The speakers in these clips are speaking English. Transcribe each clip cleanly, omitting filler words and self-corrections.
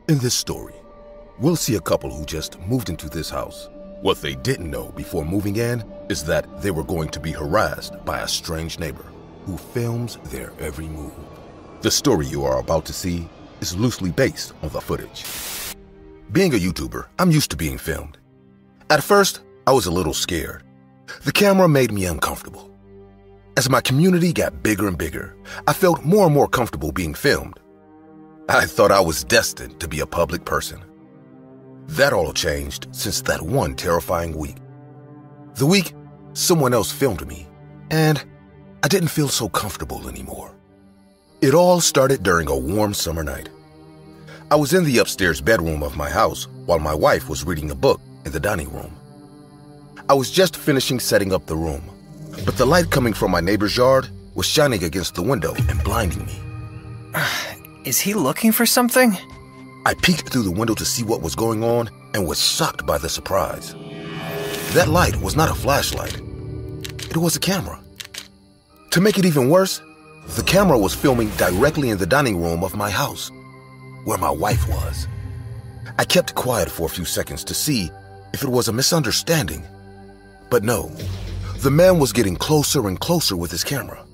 In this story, we'll see a couple who just moved into this house. What they didn't know before moving in is that they were going to be harassed by a strange neighbor who films their every move. The story you are about to see is loosely based on the footage. Being a YouTuber, I'm used to being filmed. At first, I was a little scared. The camera made me uncomfortable. As my community got bigger and bigger, I felt more and more comfortable being filmed. I thought I was destined to be a public person. That all changed since that one terrifying week. The week someone else filmed me, and I didn't feel so comfortable anymore. It all started during a warm summer night. I was in the upstairs bedroom of my house while my wife was reading a book in the dining room. I was just finishing setting up the room, but the light coming from my neighbor's yard was shining against the window and blinding me. Is he looking for something? I peeked through the window to see what was going on and was shocked by the surprise. That light was not a flashlight. It was a camera. To make it even worse, the camera was filming directly in the dining room of my house, where my wife was. I kept quiet for a few seconds to see if it was a misunderstanding. But no, the man was getting closer and closer with his camera.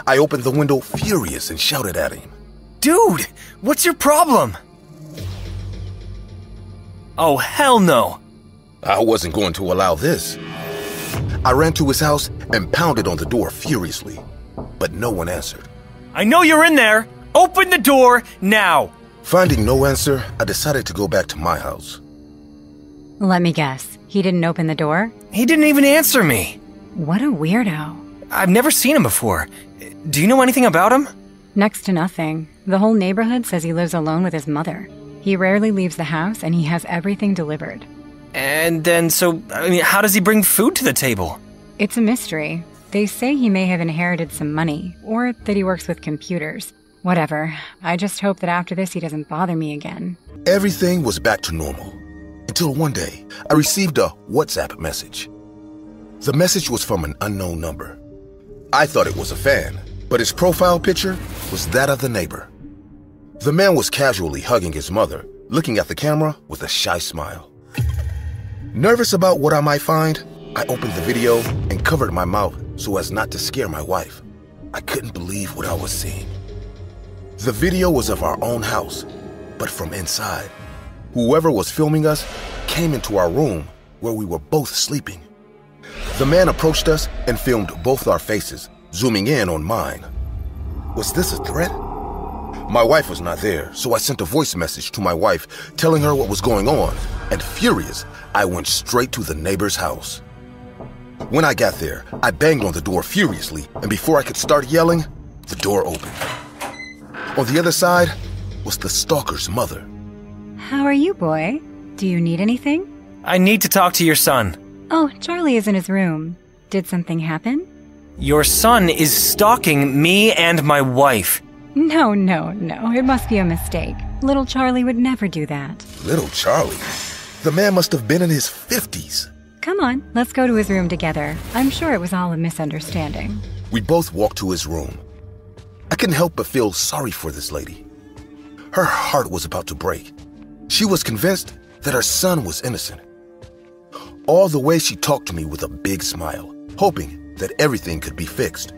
I opened the window furious and shouted at him. Dude, what's your problem? Oh, hell no. I wasn't going to allow this. I ran to his house and pounded on the door furiously, but no one answered. I know you're in there. Open the door now. Finding no answer, I decided to go back to my house. Let me guess. He didn't open the door? He didn't even answer me. What a weirdo. I've never seen him before. Do you know anything about him? Next to nothing. The whole neighborhood says he lives alone with his mother. He rarely leaves the house and he has everything delivered. And then, how does he bring food to the table? It's a mystery. They say he may have inherited some money, or that he works with computers. Whatever. I just hope that after this he doesn't bother me again. Everything was back to normal. Until one day, I received a WhatsApp message. The message was from an unknown number. I thought it was a fan, but his profile picture was that of the neighbor. The man was casually hugging his mother, looking at the camera with a shy smile. Nervous about what I might find, I opened the video and covered my mouth so as not to scare my wife. I couldn't believe what I was seeing. The video was of our own house, but from inside. Whoever was filming us came into our room where we were both sleeping. The man approached us and filmed both our faces, zooming in on mine. Was this a threat? My wife was not there, so I sent a voice message to my wife telling her what was going on, and furious, I went straight to the neighbor's house. When I got there, I banged on the door furiously, and before I could start yelling, the door opened. On the other side was the stalker's mother. How are you, boy? Do you need anything? I need to talk to your son. Oh, Charlie is in his room. Did something happen? Your son is stalking me and my wife. No. It must be a mistake. Little Charlie would never do that. Little Charlie? The man must have been in his 50s. Come on, let's go to his room together. I'm sure it was all a misunderstanding. We both walked to his room. I couldn't help but feel sorry for this lady. Her heart was about to break. She was convinced that her son was innocent. All the way she talked to me with a big smile, hoping that everything could be fixed.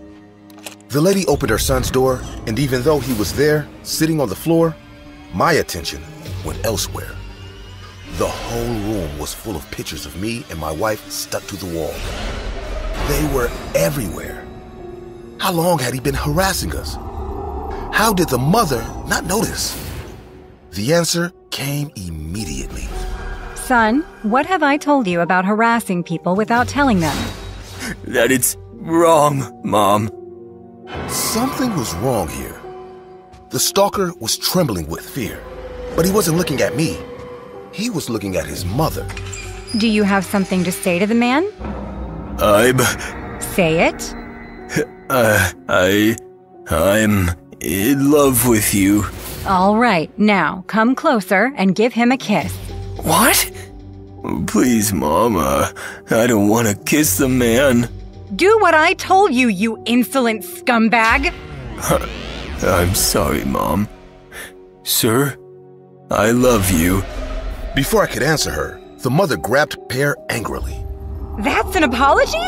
The lady opened her son's door, and even though he was there, sitting on the floor, my attention went elsewhere. The whole room was full of pictures of me and my wife stuck to the wall. They were everywhere. How long had he been harassing us? How did the mother not notice? The answer came immediately. Son, what have I told you about harassing people without telling them? That it's wrong, Mom. Something was wrong here. The stalker was trembling with fear, but he wasn't looking at me. He was looking at his mother. Do you have something to say to the man? Say it. I'm in love with you. All right, now come closer and give him a kiss. What? Please, Mama. I don't want to kiss the man. Do what I told you, you insolent scumbag! I'm sorry, Mom. Sir? I love you. Before I could answer her, the mother grabbed Pear angrily. That's an apology?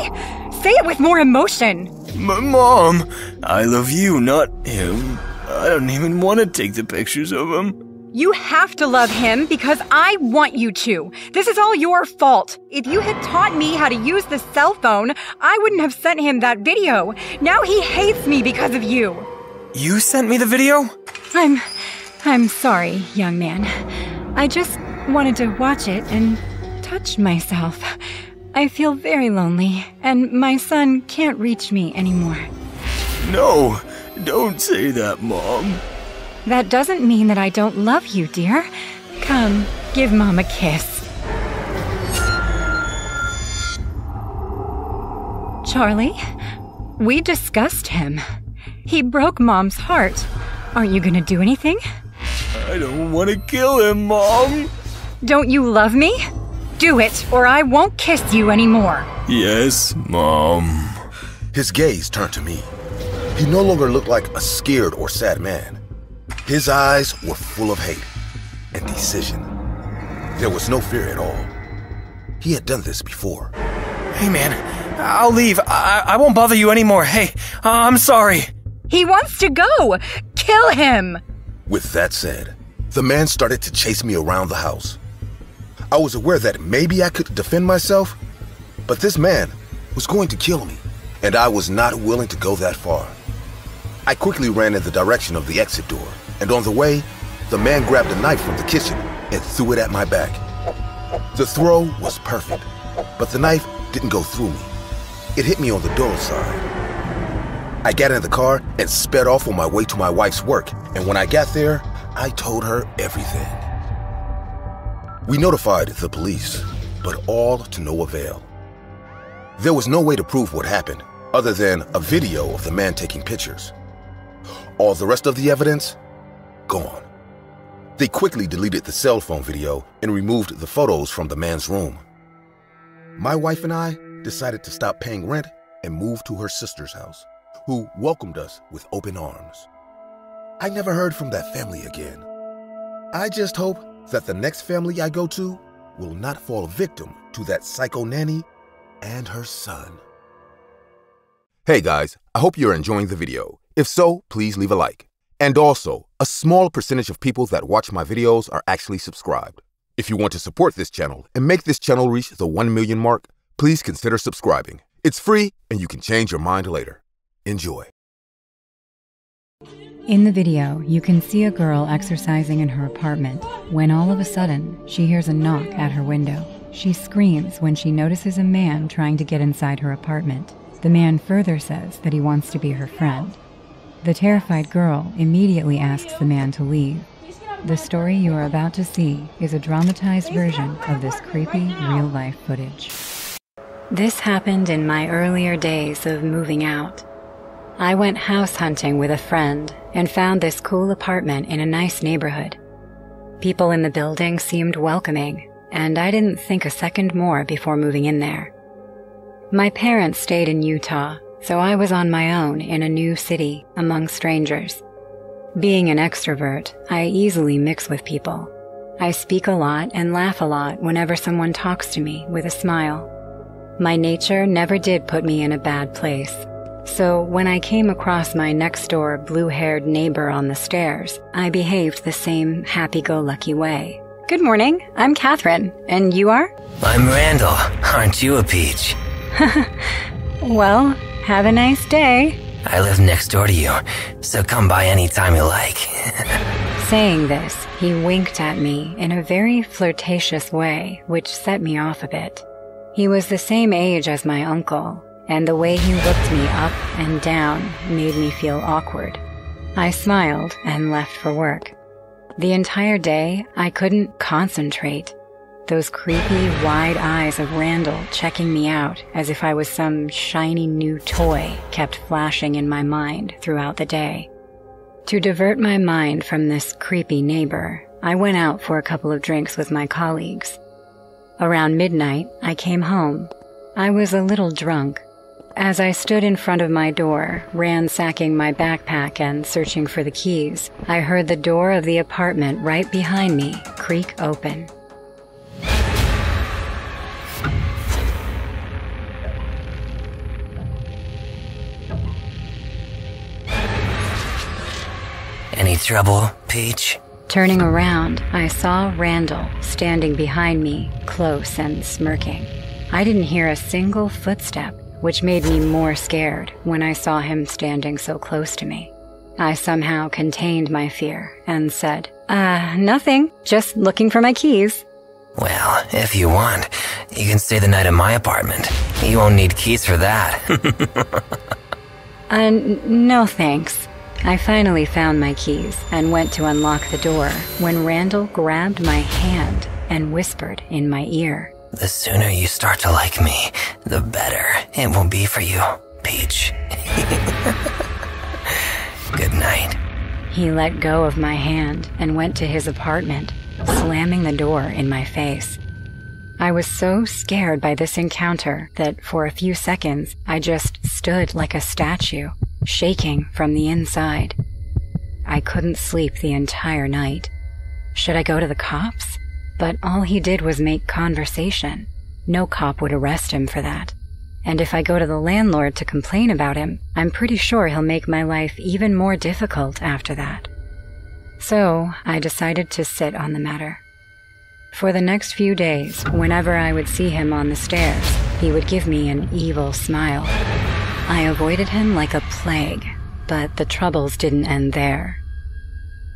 Say it with more emotion. Mom, I love you, not him. I don't even want to take the pictures of him. You have to love him because I want you to. This is all your fault. If you had taught me how to use the cell phone, I wouldn't have sent him that video. Now he hates me because of you. You sent me the video? I'm sorry, young man. I just wanted to watch it and touch myself. I feel very lonely, and my son can't reach me anymore. No, don't say that, Mom. That doesn't mean that I don't love you, dear. Come, give Mom a kiss. Charlie, we discussed him. He broke Mom's heart. Aren't you gonna do anything? I don't want to kill him, Mom. Don't you love me? Do it, or I won't kiss you anymore. Yes, Mom. His gaze turned to me. He no longer looked like a scared or sad man. His eyes were full of hate and decision. There was no fear at all. He had done this before. Hey, man, I'll leave. I won't bother you anymore. Hey, I'm sorry. He wants to go. Kill him. With that said, the man started to chase me around the house. I was aware that maybe I could defend myself, but this man was going to kill me, and I was not willing to go that far. I quickly ran in the direction of the exit door, and on the way, the man grabbed a knife from the kitchen and threw it at my back. The throw was perfect, but the knife didn't go through me. It hit me on the door side. I got in the car and sped off on my way to my wife's work, and when I got there, I told her everything. We notified the police, but all to no avail. There was no way to prove what happened, other than a video of the man taking pictures. All the rest of the evidence, gone. They quickly deleted the cell phone video and removed the photos from the man's room. My wife and I decided to stop paying rent and move to her sister's house, who welcomed us with open arms. I never heard from that family again. I just hope that the next family I go to will not fall victim to that psycho nanny and her son. Hey guys, I hope you're enjoying the video. If so, please leave a like. And also, a small percentage of people that watch my videos are actually subscribed. If you want to support this channel and make this channel reach the 1 million mark, please consider subscribing. It's free and you can change your mind later. Enjoy. In the video, you can see a girl exercising in her apartment when all of a sudden she hears a knock at her window. She screams when she notices a man trying to get inside her apartment. The man further says that he wants to be her friend. The terrified girl immediately asks the man to leave. The story you are about to see is a dramatized version of this creepy real-life footage. This happened in my earlier days of moving out. I went house hunting with a friend and found this cool apartment in a nice neighborhood. People in the building seemed welcoming, and I didn't think a second more before moving in there. My parents stayed in Utah, so I was on my own in a new city among strangers. Being an extrovert, I easily mix with people. I speak a lot and laugh a lot whenever someone talks to me with a smile. My nature never did put me in a bad place. So when I came across my next-door blue-haired neighbor on the stairs, I behaved the same happy-go-lucky way. Good morning, I'm Catherine, and you are? I'm Randall. Aren't you a peach? Well, have a nice day. I live next door to you, so come by anytime you like. Saying this, he winked at me in a very flirtatious way, which set me off a bit. He was the same age as my uncle, and the way he looked me up and down made me feel awkward. I smiled and left for work. The entire day, I couldn't concentrate. Those creepy, wide eyes of Randall checking me out as if I was some shiny new toy kept flashing in my mind throughout the day. To divert my mind from this creepy neighbor, I went out for a couple of drinks with my colleagues. Around midnight, I came home. I was a little drunk. As I stood in front of my door, ransacking my backpack and searching for the keys, I heard the door of the apartment right behind me creak open. Any trouble, Peach? Turning around, I saw Randall standing behind me, close and smirking. I didn't hear a single footstep, which made me more scared when I saw him standing so close to me. I somehow contained my fear and said, nothing, just looking for my keys. Well, if you want, you can stay the night at my apartment. You won't need keys for that. No thanks. I finally found my keys and went to unlock the door when Randall grabbed my hand and whispered in my ear. The sooner you start to like me, the better it will be for you, Peach. Good night. He let go of my hand and went to his apartment, slamming the door in my face. I was so scared by this encounter that for a few seconds I just stood like a statue, shaking from the inside. I couldn't sleep the entire night. Should I go to the cops? But all he did was make conversation. No cop would arrest him for that. And if I go to the landlord to complain about him, I'm pretty sure he'll make my life even more difficult after that. So I decided to sit on the matter. For the next few days, whenever I would see him on the stairs, he would give me an evil smile. I avoided him like a plague, but the troubles didn't end there.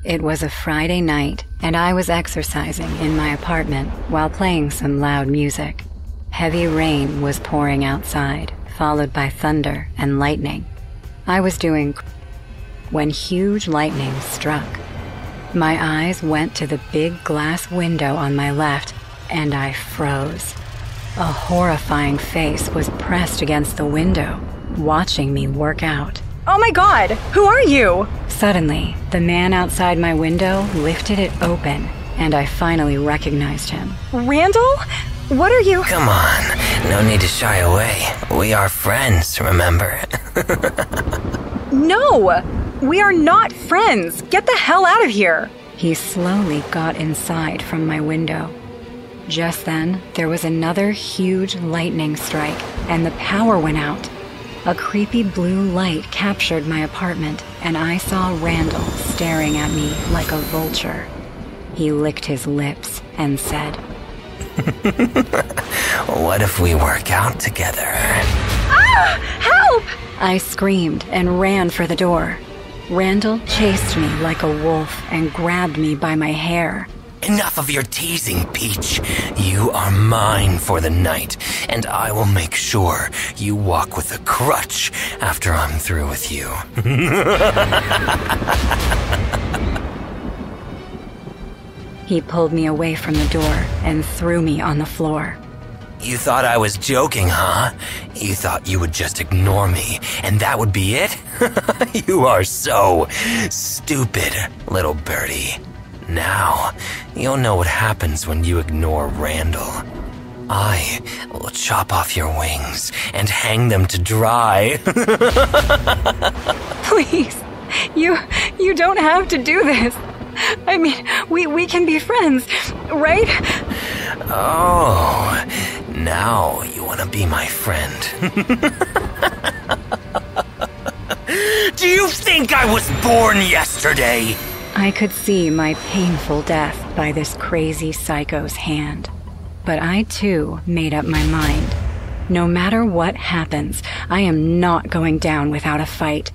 It was a Friday night, and I was exercising in my apartment while playing some loud music. Heavy rain was pouring outside, followed by thunder and lightning. I was doing when huge lightning struck. My eyes went to the big glass window on my left, and I froze. A horrifying face was pressed against the window, watching me work out. Oh my God! Who are you? Suddenly, the man outside my window lifted it open, and I finally recognized him. Randall? What are you— Come on, no need to shy away. We are friends, remember? No! We are not friends! Get the hell out of here! He slowly got inside from my window. Just then, there was another huge lightning strike, and the power went out. A creepy blue light captured my apartment, and I saw Randall staring at me like a vulture. He licked his lips and said, What if we work out together? Ah! Help! I screamed and ran for the door. Randall chased me like a wolf and grabbed me by my hair. Enough of your teasing, Peach. You are mine for the night, and I will make sure you walk with a crutch after I'm through with you. He pulled me away from the door and threw me on the floor. You thought I was joking, huh? You thought you would just ignore me, and that would be it? You are so stupid, little birdie. Now, you'll know what happens when you ignore Randall. I will chop off your wings and hang them to dry. Please, you don't have to do this. I mean, we can be friends, right? Oh, now you want to be my friend. Do you think I was born yesterday? I could see my painful death by this crazy psycho's hand. But I too made up my mind. No matter what happens, I am not going down without a fight.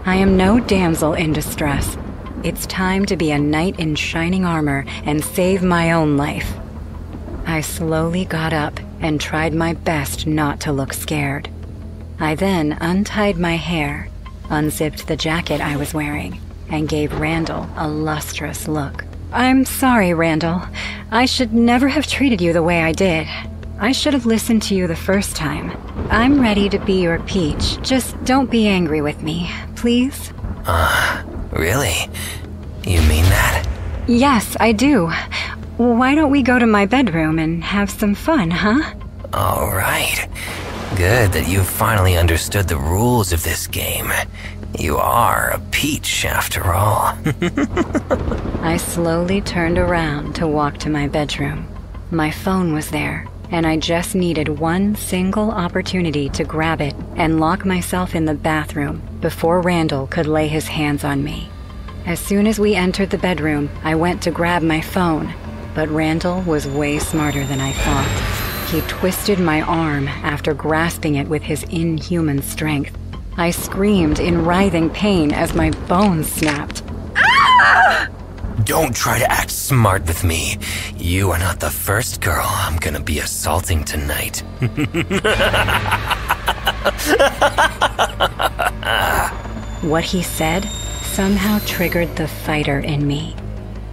I am no damsel in distress. It's time to be a knight in shining armor and save my own life. I slowly got up and tried my best not to look scared. I then untied my hair, unzipped the jacket I was wearing, and gave Randall a lustrous look. I'm sorry, Randall. I should never have treated you the way I did. I should have listened to you the first time. I'm ready to be your Peach. Just don't be angry with me, please? Really? You mean that? Yes, I do. Why don't we go to my bedroom and have some fun, huh? All right. Good that you've finally understood the rules of this game. You are a peach, after all. I slowly turned around to walk to my bedroom. My phone was there, and I just needed one single opportunity to grab it and lock myself in the bathroom before Randall could lay his hands on me. As soon as we entered the bedroom, I went to grab my phone, but Randall was way smarter than I thought. He twisted my arm after grasping it with his inhuman strength. I screamed in writhing pain as my bones snapped. Ah! Don't try to act smart with me. You are not the first girl I'm gonna be assaulting tonight. What he said somehow triggered the fighter in me.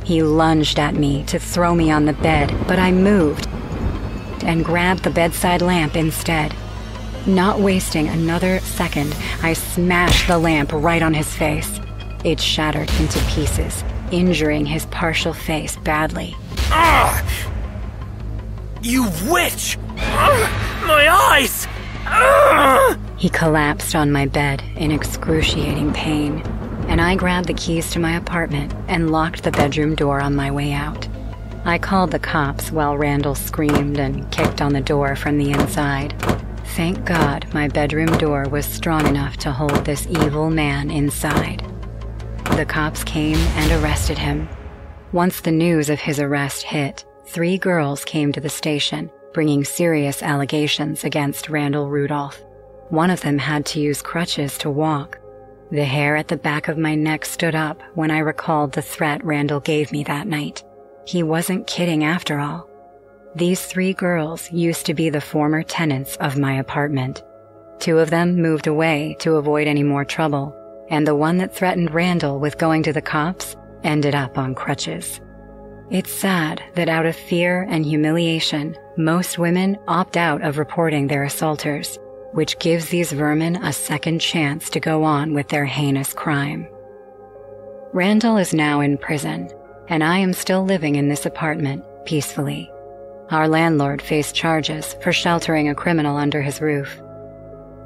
He lunged at me to throw me on the bed, but I moved and grabbed the bedside lamp instead. Not wasting another second, I smashed the lamp right on his face. It shattered into pieces, injuring his partial face badly. You witch! My eyes! He collapsed on my bed in excruciating pain, and I grabbed the keys to my apartment and locked the bedroom door on my way out. I called the cops while Randall screamed and kicked on the door from the inside. Thank God my bedroom door was strong enough to hold this evil man inside. The cops came and arrested him. Once the news of his arrest hit, 3 girls came to the station, bringing serious allegations against Randall Rudolph. One of them had to use crutches to walk. The hair at the back of my neck stood up when I recalled the threat Randall gave me that night. He wasn't kidding after all. These 3 girls used to be the former tenants of my apartment. 2 of them moved away to avoid any more trouble, and the one that threatened Randall with going to the cops ended up on crutches. It's sad that out of fear and humiliation, most women opt out of reporting their assaulters, which gives these vermin a second chance to go on with their heinous crime. Randall is now in prison, and I am still living in this apartment peacefully. Our landlord faced charges for sheltering a criminal under his roof.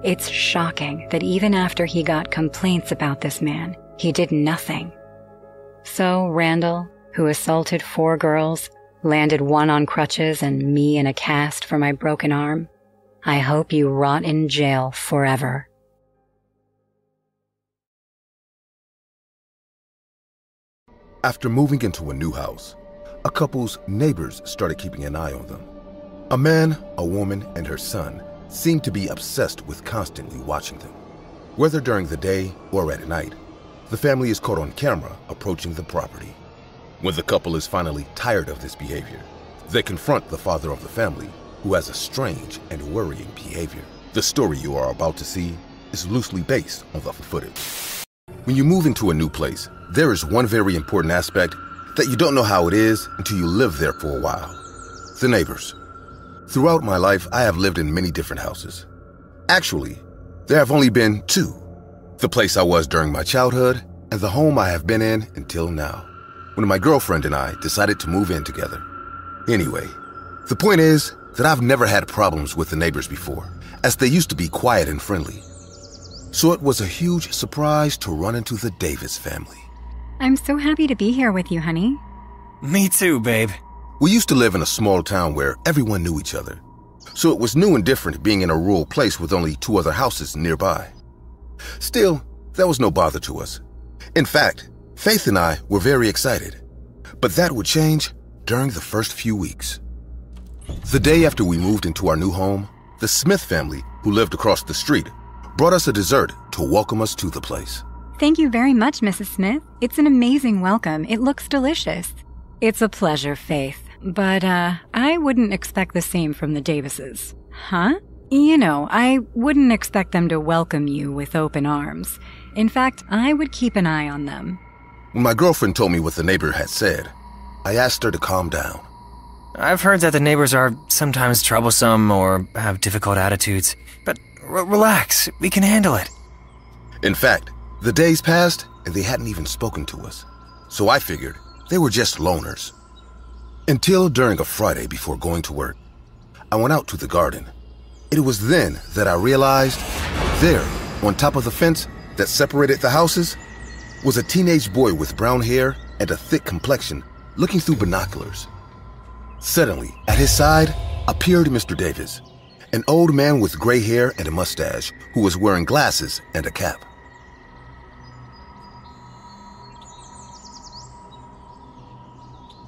It's shocking that even after he got complaints about this man, he did nothing. So Randall, who assaulted 4 girls, landed one on crutches and me in a cast for my broken arm. I hope you rot in jail forever. After moving into a new house, a couple's neighbors started keeping an eye on them. A man, a woman, and her son seemed to be obsessed with constantly watching them. Whether during the day or at night, the family is caught on camera approaching the property. When the couple is finally tired of this behavior, they confront the father of the family, who has a strange and worrying behavior. The story you are about to see is loosely based on the footage. When you move into a new place, there is one very important aspect that you don't know how it is until you live there for a while. The neighbors. Throughout my life, I have lived in many different houses. Actually, there have only been 2. The place I was during my childhood and the home I have been in until now, when my girlfriend and I decided to move in together. Anyway, the point is that I've never had problems with the neighbors before, as they used to be quiet and friendly. So it was a huge surprise to run into the Davis family. I'm so happy to be here with you, honey. Me too, babe. We used to live in a small town where everyone knew each other, so it was new and different being in a rural place with only 2 other houses nearby. Still, that was no bother to us. In fact, Faith and I were very excited, but that would change during the first few weeks. The day after we moved into our new home, the Smith family, who lived across the street, brought us a dessert to welcome us to the place. Thank you very much, Mrs. Smith. It's an amazing welcome. It looks delicious. It's a pleasure, Faith. But, I wouldn't expect the same from the Davises. Huh? You know, I wouldn't expect them to welcome you with open arms. In fact, I would keep an eye on them. When my girlfriend told me what the neighbor had said, I asked her to calm down. I've heard that the neighbors are sometimes troublesome or have difficult attitudes, but relax, we can handle it. In fact, the days passed and they hadn't even spoken to us, so I figured they were just loners. Until during a Friday before going to work, I went out to the garden. It was then that I realized, there, on top of the fence that separated the houses, was a teenage boy with brown hair and a thick complexion, looking through binoculars. Suddenly, at his side, appeared Mr. Davis, an old man with gray hair and a mustache, who was wearing glasses and a cap.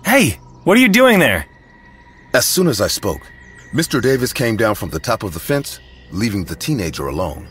Hey, what are you doing there? As soon as I spoke, Mr. Davis came down from the top of the fence, leaving the teenager alone.